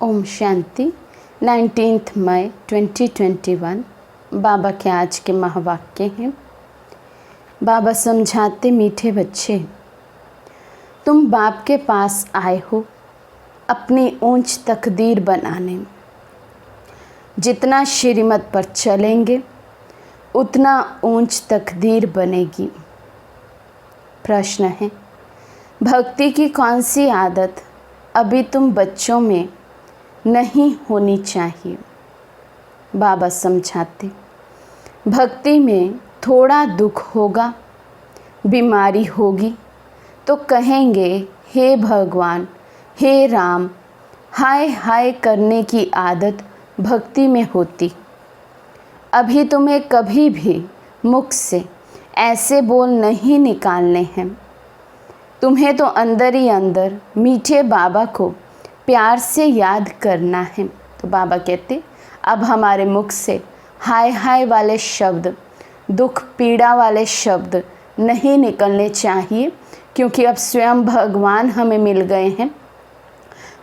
ओम शांति। 19 मई 2021 बाबा के आज के महावाक्य हैं। बाबा समझाते, मीठे बच्चे, तुम बाप के पास आए हो अपनी ऊंच तकदीर बनाने। जितना श्रीमत पर चलेंगे उतना ऊंच तकदीर बनेगी। प्रश्न है, भक्ति की कौन सी आदत अभी तुम बच्चों में नहीं होनी चाहिए? बाबा समझाते, भक्ति में थोड़ा दुख होगा, बीमारी होगी तो कहेंगे हे भगवान, हे राम। हाय हाय करने की आदत भक्ति में होती। अभी तुम्हें कभी भी मुख से ऐसे बोल नहीं निकालने हैं। तुम्हें तो अंदर ही अंदर मीठे बाबा को प्यार से याद करना है। तो बाबा कहते, अब हमारे मुख से हाय हाय वाले शब्द, दुख पीड़ा वाले शब्द नहीं निकलने चाहिए, क्योंकि अब स्वयं भगवान हमें मिल गए हैं।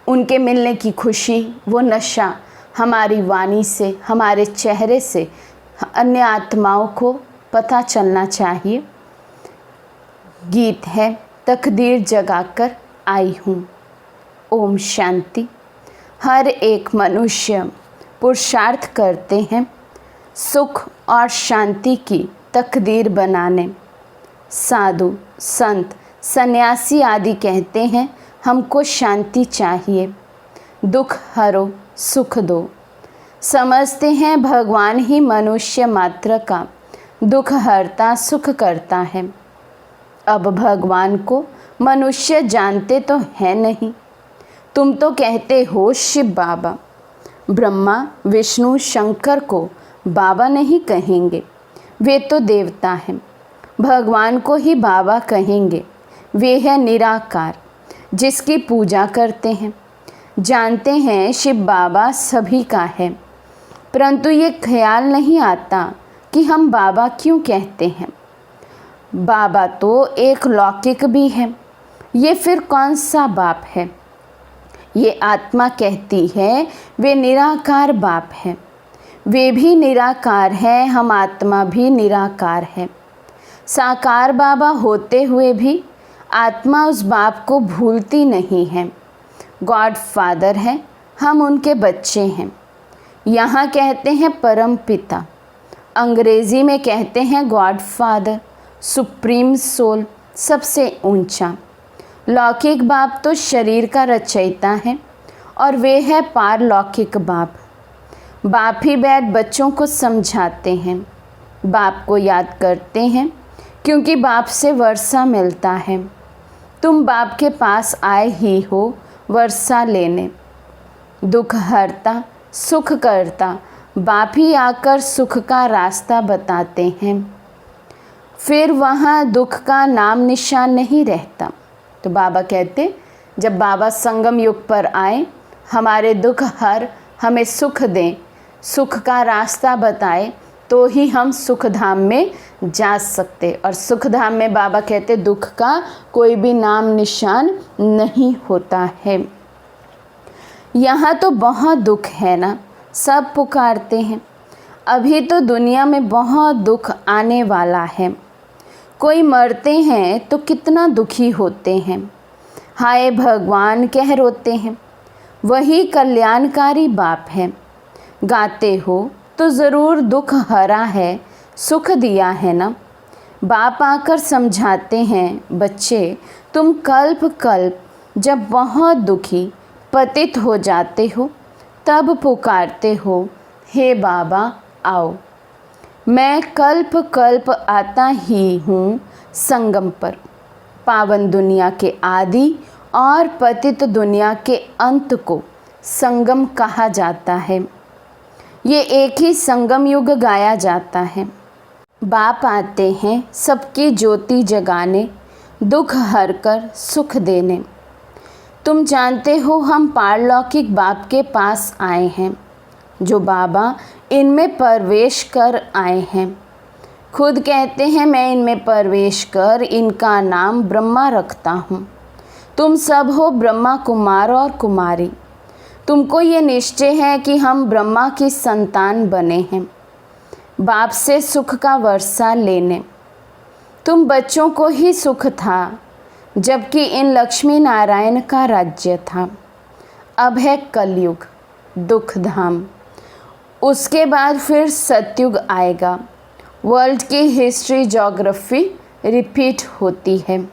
उनके मिलने की खुशी, वो नशा हमारी वाणी से, हमारे चेहरे से अन्य आत्माओं को पता चलना चाहिए। गीत है, तकदीर जगाकर आई हूँ। ओम शांति। हर एक मनुष्य पुरुषार्थ करते हैं सुख और शांति की तकदीर बनाने। साधु, संत, सन्यासी आदि कहते हैं हमको शांति चाहिए, दुख हरो, सुख दो। समझते हैं भगवान ही मनुष्य मात्र का दुख हरता, सुख करता है। अब भगवान को मनुष्य जानते तो है नहीं। तुम तो कहते हो शिव बाबा। ब्रह्मा, विष्णु, शंकर को बाबा नहीं कहेंगे, वे तो देवता हैं। भगवान को ही बाबा कहेंगे, वे है निराकार, जिसकी पूजा करते हैं। जानते हैं शिव बाबा सभी का है, परंतु ये ख्याल नहीं आता कि हम बाबा क्यों कहते हैं। बाबा तो एक लौकिक भी है, ये फिर कौन सा बाप है? ये आत्मा कहती है वे निराकार बाप है। वे भी निराकार है, हम आत्मा भी निराकार है। साकार बाबा होते हुए भी आत्मा उस बाप को भूलती नहीं है। गॉड फादर है, हम उनके बच्चे हैं। यहाँ कहते हैं परम पिता, अंग्रेज़ी में कहते हैं गॉड फादर, सुप्रीम सोल, सबसे ऊंचा। लौकिक बाप तो शरीर का रचयिता है और वे है पारलौकिक बाप। बाप ही बैठ बच्चों को समझाते हैं, बाप को याद करते हैं, क्योंकि बाप से वर्षा मिलता है। तुम बाप के पास आए ही हो वर्षा लेने। दुख हरता, सुख करता बाप ही आकर सुख का रास्ता बताते हैं। फिर वहाँ दुख का नाम निशान नहीं रहता। तो बाबा कहते, जब बाबा संगम युग पर आए, हमारे दुख हर, हमें सुख दें, सुख का रास्ता बताए, तो ही हम सुख धाम में जा सकते। और सुख धाम में बाबा कहते दुख का कोई भी नाम निशान नहीं होता है। यहाँ तो बहुत दुख है ना, सब पुकारते हैं। अभी तो दुनिया में बहुत दुख आने वाला है। कोई मरते हैं तो कितना दुखी होते हैं, हाय भगवान कह रोते हैं। वही कल्याणकारी बाप है। गाते हो तो ज़रूर दुख हरा है, सुख दिया है ना। बाप आकर समझाते हैं, बच्चे तुम कल्प कल्प जब बहुत दुखी पतित हो जाते हो, तब पुकारते हो हे बाबा आओ। मैं कल्प कल्प आता ही हूँ संगम पर। पावन दुनिया के आदि और पतित दुनिया के अंत को संगम कहा जाता है। ये एक ही संगम युग गाया जाता है। बाप आते हैं सबकी ज्योति जगाने, दुख हर कर सुख देने। तुम जानते हो हम पारलौकिक बाप के पास आए हैं, जो बाबा इनमें प्रवेश कर आए हैं। खुद कहते हैं मैं इनमें प्रवेश कर इनका नाम ब्रह्मा रखता हूँ। तुम सब हो ब्रह्मा कुमार और कुमारी। तुमको ये निश्चय है कि हम ब्रह्मा की संतान बने हैं, बाप से सुख का वर्षा लेने। तुम बच्चों को ही सुख था, जबकि इन लक्ष्मी नारायण का राज्य था। अब है कलयुग, दुख धाम। उसके बाद फिर सतयुग आएगा। वर्ल्ड की हिस्ट्री ज्योग्राफी रिपीट होती है।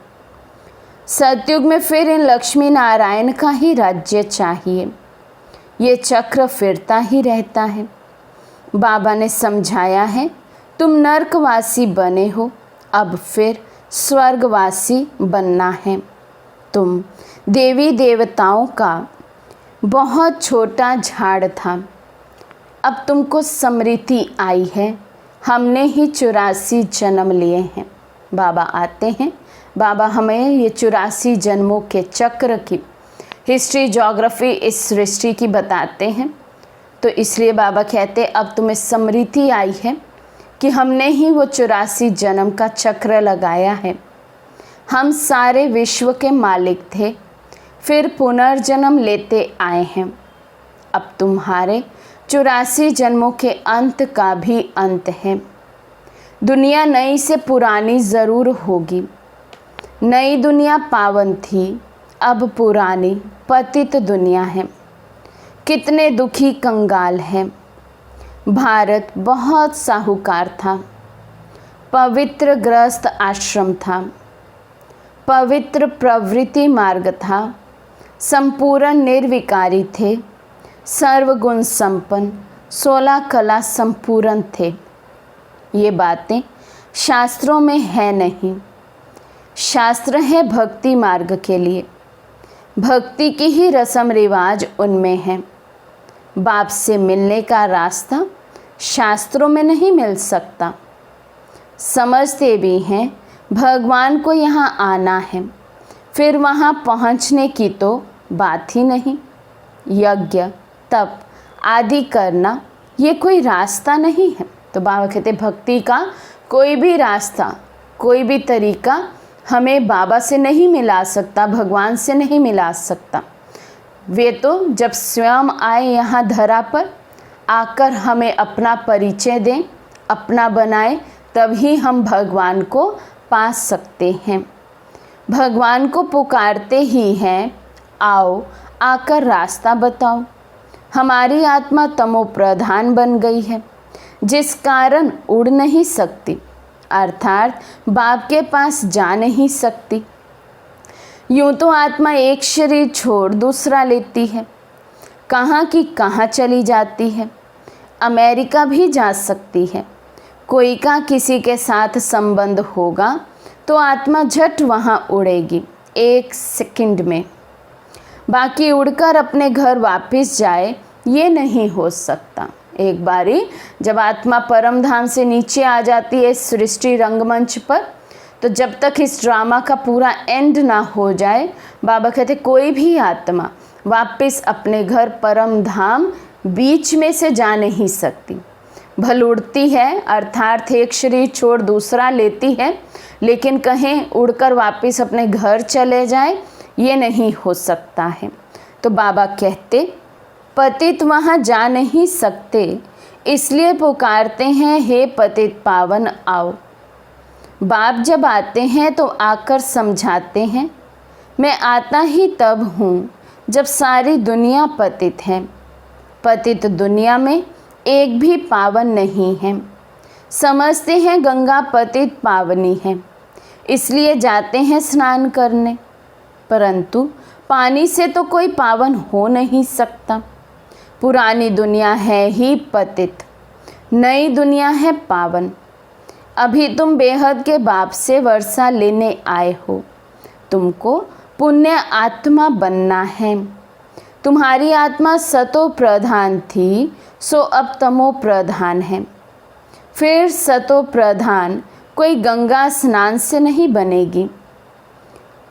सतयुग में फिर इन लक्ष्मी नारायण का ही राज्य चाहिए। ये चक्र फिरता ही रहता है। बाबा ने समझाया है, तुम नरकवासी बने हो, अब फिर स्वर्गवासी बनना है। तुम देवी देवताओं का बहुत छोटा झाड़ था, अब तुमको समृद्धि आई है। हमने ही 84 जन्म लिए हैं। बाबा आते हैं, बाबा हमें ये 84 जन्मों के चक्र की हिस्ट्री ज्योग्राफी इस सृष्टि की बताते हैं। तो इसलिए बाबा कहते अब तुम्हें समृद्धि आई है कि हमने ही वो 84 जन्म का चक्र लगाया है। हम सारे विश्व के मालिक थे, फिर पुनर्जन्म लेते आए हैं। अब तुम्हारे 84 जन्मों के अंत का भी अंत है। दुनिया नई से पुरानी ज़रूर होगी। नई दुनिया पावन थी, अब पुरानी पतित दुनिया है। कितने दुखी कंगाल हैं। भारत बहुत साहूकार था, पवित्र ग्रस्त आश्रम था, पवित्र प्रवृत्ति मार्ग था, संपूर्ण निर्विकारी थे, सर्वगुण संपन्न, 16 कला संपूर्ण थे। ये बातें शास्त्रों में है नहीं। शास्त्र है भक्ति मार्ग के लिए। भक्ति की ही रस्म रिवाज उनमें है। बाप से मिलने का रास्ता शास्त्रों में नहीं मिल सकता। समझते भी हैं भगवान को यहाँ आना है, फिर वहाँ पहुँचने की तो बात ही नहीं। यज्ञ तप आदि करना ये कोई रास्ता नहीं है। तो बाबा कहते भक्ति का कोई भी रास्ता, कोई भी तरीका हमें बाबा से नहीं मिला सकता, भगवान से नहीं मिला सकता। वे तो जब स्वयं आए यहाँ धरा पर, आकर हमें अपना परिचय दें, अपना बनाए, तभी हम भगवान को पा सकते हैं। भगवान को पुकारते ही हैं, आओ आकर रास्ता बताओ। हमारी आत्मा तमो प्रधान बन गई है, जिस कारण उड़ नहीं सकती, अर्थात बाप के पास जा नहीं सकती। यूँ तो आत्मा एक शरीर छोड़ दूसरा लेती है, कहाँ की कहाँ चली जाती है। अमेरिका भी जा सकती है। कोई का किसी के साथ संबंध होगा तो आत्मा झट वहाँ उड़ेगी, 1 सेकंड में। बाकी उड़कर अपने घर वापस जाए, ये नहीं हो सकता। एक बारी जब आत्मा परम धाम से नीचे आ जाती है सृष्टि रंगमंच पर, तो जब तक इस ड्रामा का पूरा एंड ना हो जाए, बाबा कहते कोई भी आत्मा वापस अपने घर परम धाम बीच में से जा नहीं सकती। भल उड़ती है, अर्थात एक शरीर छोड़ दूसरा लेती है, लेकिन कहें उड़कर वापस अपने घर चले जाए, ये नहीं हो सकता है। तो बाबा कहते पतित वहाँ जा नहीं सकते, इसलिए पुकारते हैं, हे पतित पावन आओ। बाप जब आते हैं तो आकर समझाते हैं, मैं आता ही तब हूँ जब सारी दुनिया पतित है। पतित दुनिया में एक भी पावन नहीं है। समझते हैं गंगा पतित पावनी है, इसलिए जाते हैं स्नान करने, परंतु पानी से तो कोई पावन हो नहीं सकता। पुरानी दुनिया है ही पतित, नई दुनिया है पावन। अभी तुम बेहद के बाप से वर्षा लेने आए हो। तुमको पुण्य आत्मा बनना है। तुम्हारी आत्मा सतो प्रधान थी, सो अब तमो प्रधान है। फिर सतो प्रधान कोई गंगा स्नान से नहीं बनेगी।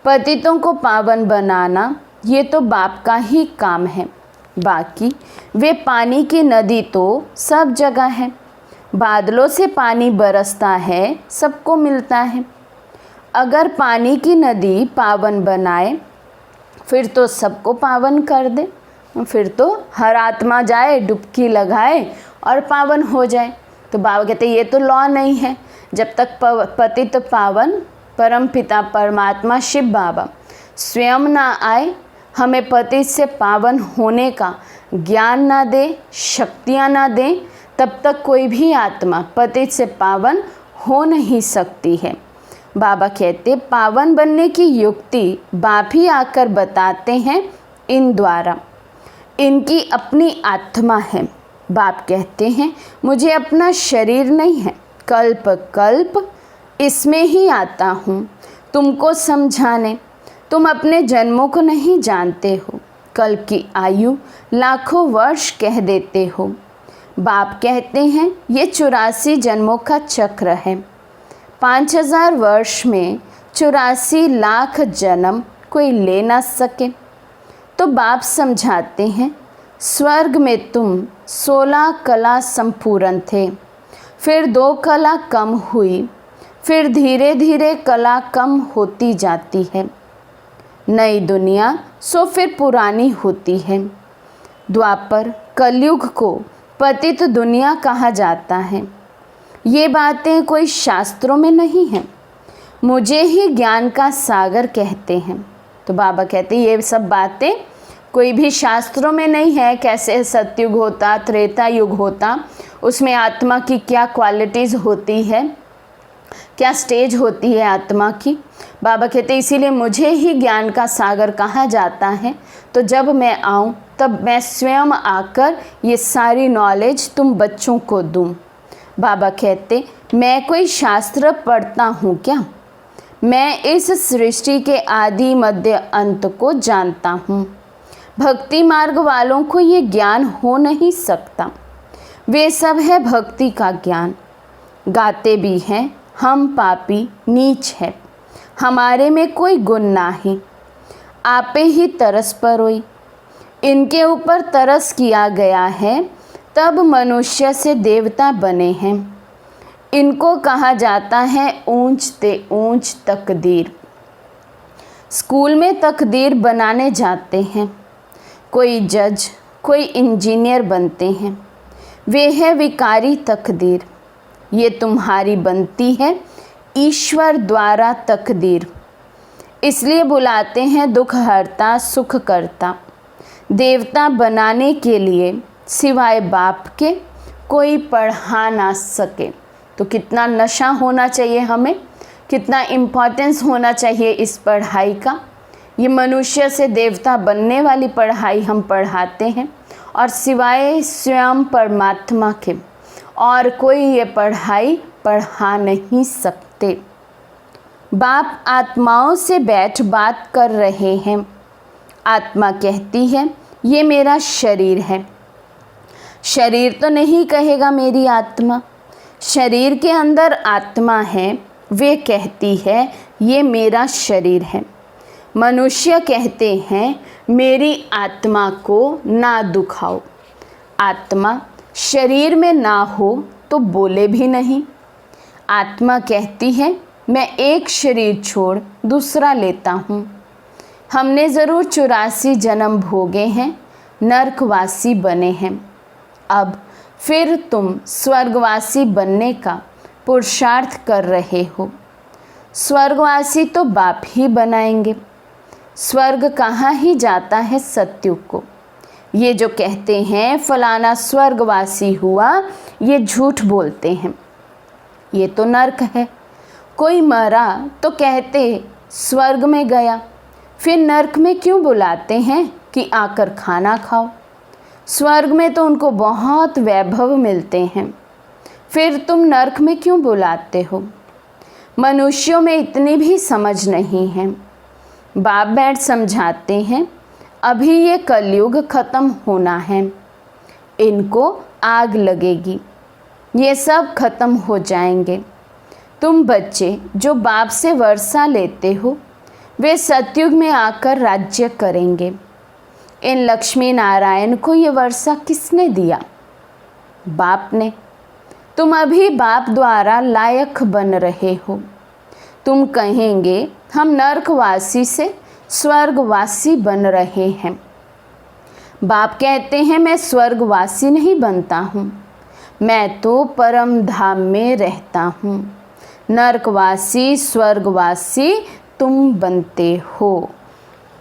पतितों को पावन बनाना ये तो बाप का ही काम है। बाकी वे पानी की नदी तो सब जगह है। बादलों से पानी बरसता है, सबको मिलता है। अगर पानी की नदी पावन बनाए, फिर तो सबको पावन कर दे। फिर तो हर आत्मा जाए, डुबकी लगाए और पावन हो जाए। तो बाबा कहते ये तो लॉ नहीं है। जब तक पतित पावन परम पिता परमात्मा शिव बाबा स्वयं ना आए, हमें पतित से पावन होने का ज्ञान ना दे, शक्तियाँ ना दें, तब तक कोई भी आत्मा पतित से पावन हो नहीं सकती है। बाबा कहते पावन बनने की युक्ति बाप ही आकर बताते हैं इन द्वारा। इनकी अपनी आत्मा है। बाप कहते हैं मुझे अपना शरीर नहीं है, कल्प कल्प इसमें ही आता हूँ तुमको समझाने। तुम अपने जन्मों को नहीं जानते हो, कल्प की आयु लाखों वर्ष कह देते हो। बाप कहते हैं ये 84 जन्मों का चक्र है। 5000 वर्ष में 84 लाख जन्म कोई ले ना सके। तो बाप समझाते हैं स्वर्ग में तुम 16 कला संपूर्ण थे, फिर 2 कला कम हुई, फिर धीरे धीरे कला कम होती जाती है। नई दुनिया सो फिर पुरानी होती है। द्वापर कलयुग को पतित दुनिया कहा जाता है। ये बातें कोई शास्त्रों में नहीं हैं, मुझे ही ज्ञान का सागर कहते हैं। तो बाबा कहते हैं ये सब बातें कोई भी शास्त्रों में नहीं है। कैसे सतयुग होता, त्रेता युग होता, उसमें आत्मा की क्या क्वालिटीज़ होती है, क्या स्टेज होती है आत्मा की। बाबा कहते इसीलिए मुझे ही ज्ञान का सागर कहा जाता है। तो जब मैं आऊँ तब मैं स्वयं आकर ये सारी नॉलेज तुम बच्चों को दूँ। बाबा कहते मैं कोई शास्त्र पढ़ता हूँ क्या, मैं इस सृष्टि के आदि मध्य अंत को जानता हूँ। भक्ति मार्ग वालों को ये ज्ञान हो नहीं सकता। वे सब है भक्ति का ज्ञान। गाते भी हैं हम पापी नीच है, हमारे में कोई गुण नाही, आपे ही तरस परोई। इनके ऊपर तरस किया गया है, तब मनुष्य से देवता बने हैं। इनको कहा जाता है ऊंच ते ऊंच तकदीर। स्कूल में तकदीर बनाने जाते हैं, कोई जज कोई इंजीनियर बनते हैं। वे है विकारी तकदीर, ये तुम्हारी बनती है ईश्वर द्वारा तकदीर। इसलिए बुलाते हैं दुख हरता सुख करता। देवता बनाने के लिए सिवाय बाप के कोई पढ़ा ना सके। तो कितना नशा होना चाहिए हमें, कितना इम्पोर्टेंस होना चाहिए इस पढ़ाई का। ये मनुष्य से देवता बनने वाली पढ़ाई हम पढ़ाते हैं, और सिवाय स्वयं परमात्मा के और कोई ये पढ़ाई पढ़ा नहीं सकते। बाप आत्माओं से बैठ बात कर रहे हैं। आत्मा कहती है ये मेरा शरीर है। शरीर तो नहीं कहेगा मेरी आत्मा, शरीर के अंदर आत्मा है, वे कहती है ये मेरा शरीर है। मनुष्य कहते हैं मेरी आत्मा को ना दुखाओ। आत्मा शरीर में ना हो तो बोले भी नहीं। आत्मा कहती है मैं एक शरीर छोड़ दूसरा लेता हूँ। हमने ज़रूर 84 जन्म भोगे हैं, नरकवासी बने हैं। अब फिर तुम स्वर्गवासी बनने का पुरुषार्थ कर रहे हो। स्वर्गवासी तो बाप ही बनाएंगे। स्वर्ग कहाँ ही जाता है सतयुग को। ये जो कहते हैं फलाना स्वर्गवासी हुआ, ये झूठ बोलते हैं। ये तो नर्क है। कोई मरा तो कहते स्वर्ग में गया, फिर नर्क में क्यों बुलाते हैं कि आकर खाना खाओ। स्वर्ग में तो उनको बहुत वैभव मिलते हैं, फिर तुम नर्क में क्यों बुलाते हो। मनुष्यों में इतनी भी समझ नहीं है। बाप बैठ समझाते हैं अभी ये कलयुग ख़त्म होना है, इनको आग लगेगी, ये सब ख़त्म हो जाएंगे। तुम बच्चे जो बाप से वर्षा लेते हो, वे सतयुग में आकर राज्य करेंगे। इन लक्ष्मी नारायण को ये वर्षा किसने दिया? बाप ने। तुम अभी बाप द्वारा लायक बन रहे हो। तुम कहेंगे हम नरकवासी से स्वर्गवासी बन रहे हैं। बाप कहते हैं मैं स्वर्गवासी नहीं बनता हूँ, मैं तो परम धाम में रहता हूँ। नरकवासी स्वर्गवासी तुम बनते हो।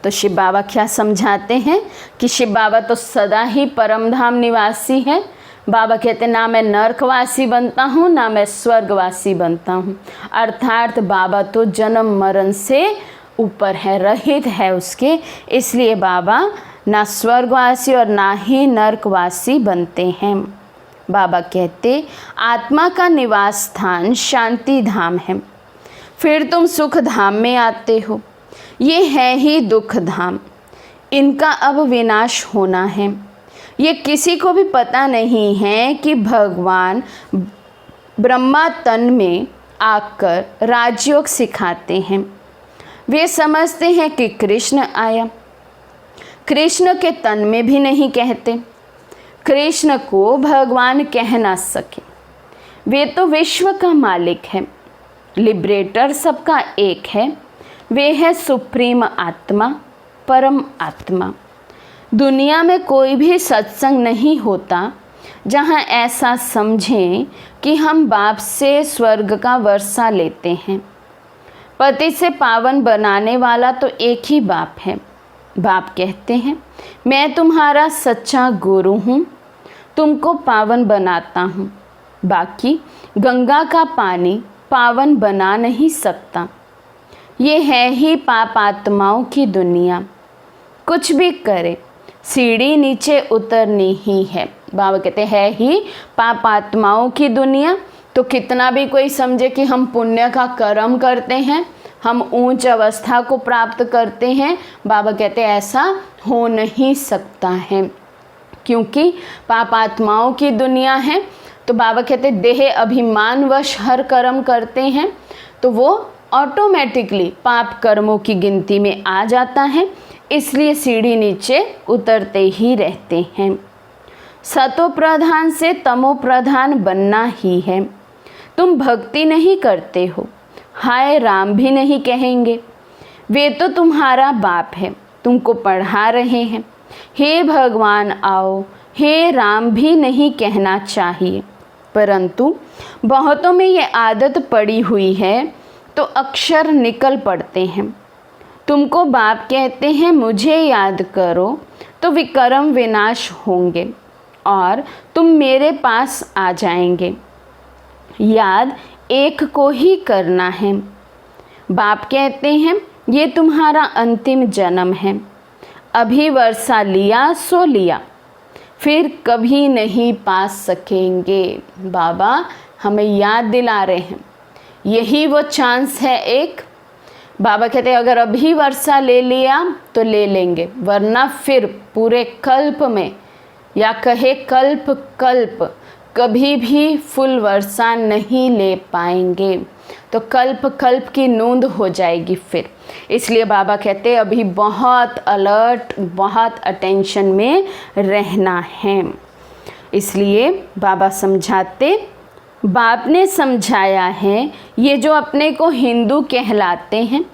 तो शिव बाबा क्या समझाते हैं कि शिव बाबा तो सदा ही परम धाम निवासी है। बाबा कहते हैं ना मैं नरकवासी बनता हूँ ना मैं स्वर्गवासी बनता हूँ, अर्थात बाबा तो जन्म मरण से ऊपर है, रहित है उसके, इसलिए बाबा ना स्वर्गवासी और ना ही नरकवासी बनते हैं। बाबा कहते आत्मा का निवास स्थान शांति धाम है, फिर तुम सुख धाम में आते हो। ये है ही दुख धाम, इनका अब विनाश होना है। ये किसी को भी पता नहीं है कि भगवान ब्रह्मा तन में आकर राजयोग सिखाते हैं। वे समझते हैं कि कृष्ण आया, कृष्ण के तन में भी नहीं कहते, कृष्ण को भगवान कह ना सके। वे तो विश्व का मालिक है, लिबरेटर सबका एक है। वे है सुप्रीम आत्मा, परम आत्मा। दुनिया में कोई भी सत्संग नहीं होता जहाँ ऐसा समझें कि हम बाप से स्वर्ग का वर्षा लेते हैं। पति से पावन बनाने वाला तो एक ही बाप है। बाप कहते हैं मैं तुम्हारा सच्चा गुरु हूँ, तुमको पावन बनाता हूँ। बाकी गंगा का पानी पावन बना नहीं सकता। ये है ही पाप आत्माओं की दुनिया, कुछ भी करे सीढ़ी नीचे उतरनी ही है। बाबा कहते हैं ही पाप आत्माओं की दुनिया, तो कितना भी कोई समझे कि हम पुण्य का कर्म करते हैं, हम ऊंच अवस्था को प्राप्त करते हैं, बाबा कहते हैं ऐसा हो नहीं सकता है, क्योंकि पाप आत्माओं की दुनिया है। तो बाबा कहते देह अभिमानवश हर कर्म करते हैं तो वो ऑटोमेटिकली पाप कर्मों की गिनती में आ जाता है, इसलिए सीढ़ी नीचे उतरते ही रहते हैं। सतो प्रधान से तमो प्रधान बनना ही है। तुम भक्ति नहीं करते हो, हाय राम भी नहीं कहेंगे। वे तो तुम्हारा बाप है, तुमको पढ़ा रहे हैं। हे भगवान आओ, हे राम भी नहीं कहना चाहिए, परंतु बहुतों में ये आदत पड़ी हुई है तो अक्षर निकल पड़ते हैं। तुमको बाप कहते हैं मुझे याद करो तो विकर्म विनाश होंगे और तुम मेरे पास आ जाएंगे। याद एक को ही करना है। बाप कहते हैं ये तुम्हारा अंतिम जन्म है, अभी वर्षा लिया सो लिया, फिर कभी नहीं पा सकेंगे। बाबा हमें याद दिला रहे हैं यही वो चांस है एक। बाबा कहते हैं अगर अभी वर्षा ले लिया तो ले लेंगे, वरना फिर पूरे कल्प में या कहे कल्प कल्प कभी भी फुल वर्षा नहीं ले पाएंगे, तो कल्प कल्प की नूंद हो जाएगी फिर। इसलिए बाबा कहते हैं अभी बहुत अलर्ट, बहुत अटेंशन में रहना है। इसलिए बाबा समझाते, बाप ने समझाया है ये जो अपने को हिंदू कहलाते हैं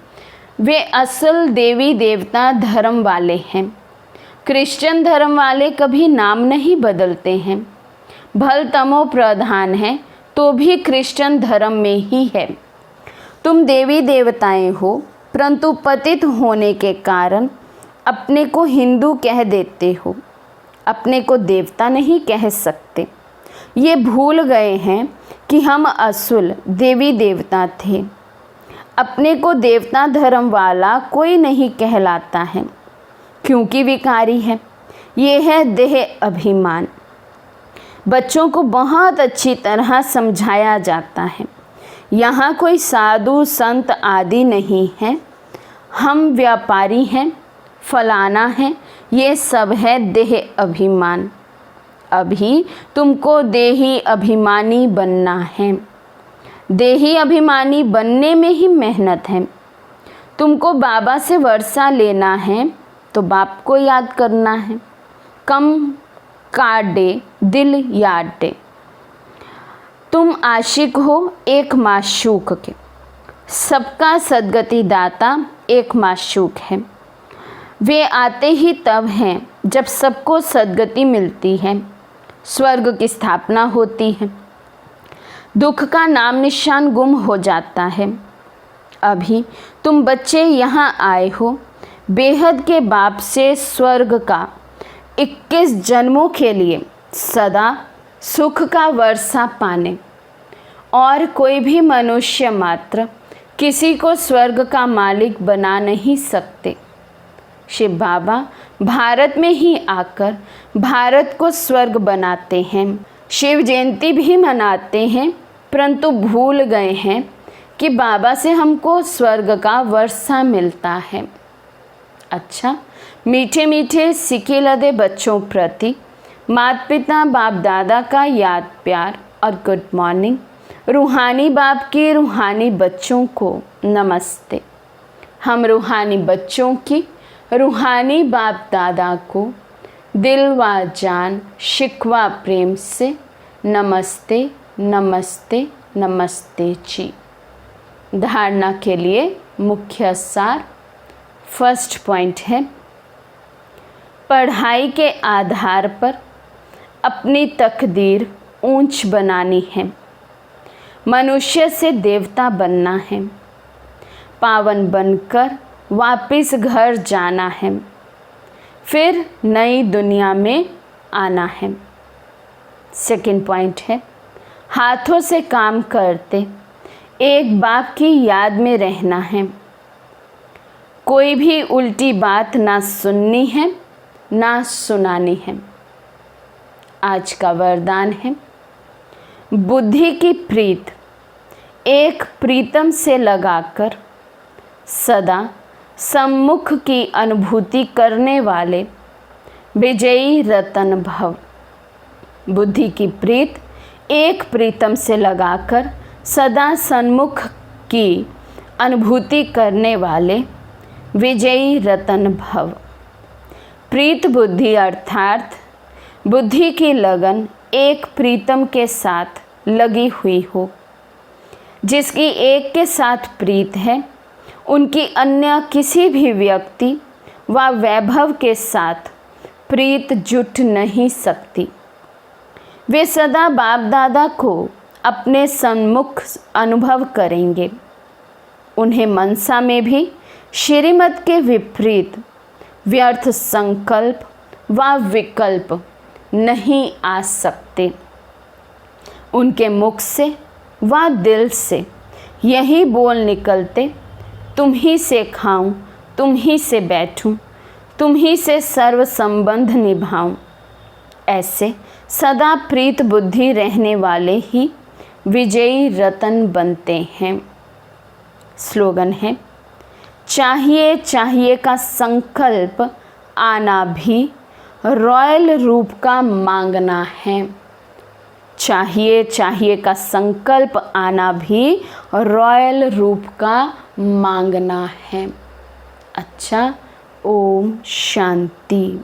वे असल देवी देवता धर्म वाले हैं। क्रिश्चियन धर्म वाले कभी नाम नहीं बदलते हैं, भल तमो प्रधान है तो भी क्रिश्चियन धर्म में ही है। तुम देवी देवताएं हो, परंतु पतित होने के कारण अपने को हिंदू कह देते हो, अपने को देवता नहीं कह सकते। ये भूल गए हैं कि हम असुल देवी देवता थे। अपने को देवता धर्म वाला कोई नहीं कहलाता है, क्योंकि विकारी है। ये है देह अभिमान। बच्चों को बहुत अच्छी तरह समझाया जाता है, यहाँ कोई साधु संत आदि नहीं है, हम व्यापारी हैं, फलाना है, ये सब है देह अभिमान। अभी तुमको देही अभिमानी बनना है। देही अभिमानी बनने में ही मेहनत है। तुमको बाबा से वर्षा लेना है तो बाप को याद करना है। कम काटे दिल याटे। तुम आशिक हो एक माशूक के, सबका सदगति दाता एक माशूक है। वे आते ही तब हैं जब सबको सद्गति मिलती है, स्वर्ग की स्थापना होती है, दुख का नाम निशान गुम हो जाता है। अभी तुम बच्चे यहाँ आए हो बेहद के बाप से स्वर्ग का 21 जन्मों के लिए सदा सुख का वर्षा पाने, और कोई भी मनुष्य मात्र किसी को स्वर्ग का मालिक बना नहीं सकते। शिव बाबा भारत में ही आकर भारत को स्वर्ग बनाते हैं। शिव जयंती भी मनाते हैं, परंतु भूल गए हैं कि बाबा से हमको स्वर्ग का वर्षा मिलता है। अच्छा, मीठे मीठे सिके लदे बच्चों प्रति माता पिता बाप दादा का याद प्यार और गुड मॉर्निंग। रूहानी बाप के रूहानी बच्चों को नमस्ते। हम रूहानी बच्चों की रूहानी बाप दादा को दिल व जान शिकवा प्रेम से नमस्ते नमस्ते नमस्ते जी। धारणा के लिए मुख्य सार। फर्स्ट पॉइंट है, पढ़ाई के आधार पर अपनी तकदीर ऊंच बनानी है। मनुष्य से देवता बनना है। पावन बनकर वापस घर जाना है, फिर नई दुनिया में आना है। सेकंड पॉइंट है, हाथों से काम करते एक बाप की याद में रहना है। कोई भी उल्टी बात ना सुननी है ना सुनानी है। आज का वरदान है, बुद्धि की प्रीत एक प्रीतम से लगाकर सदा सम्मुख की अनुभूति करने वाले विजयी रतन भव। बुद्धि की प्रीत एक प्रीतम से लगाकर सदा सन्मुख की अनुभूति करने वाले विजयी रतन भव। प्रीत बुद्धि अर्थात बुद्धि की लगन एक प्रीतम के साथ लगी हुई हो। जिसकी एक के साथ प्रीत है, उनकी अन्य किसी भी व्यक्ति व वैभव के साथ प्रीत जुट नहीं सकती। वे सदा बाप दादा को अपने सन्मुख अनुभव करेंगे। उन्हें मनसा में भी श्रीमत के विपरीत व्यर्थ संकल्प व विकल्प नहीं आ सकते। उनके मुख से व दिल से यही बोल निकलते, तुम ही से खाऊं, तुम ही से बैठूं, तुम ही से सर्व संबंध निभाऊं। ऐसे सदा प्रीत बुद्धि रहने वाले ही विजयी रतन बनते हैं। स्लोगन है, चाहिए चाहिए का संकल्प आना भी रॉयल रूप का मांगना है। चाहिए चाहिए का संकल्प आना भी रॉयल रूप का मांगना है। अच्छा, ओम शांति।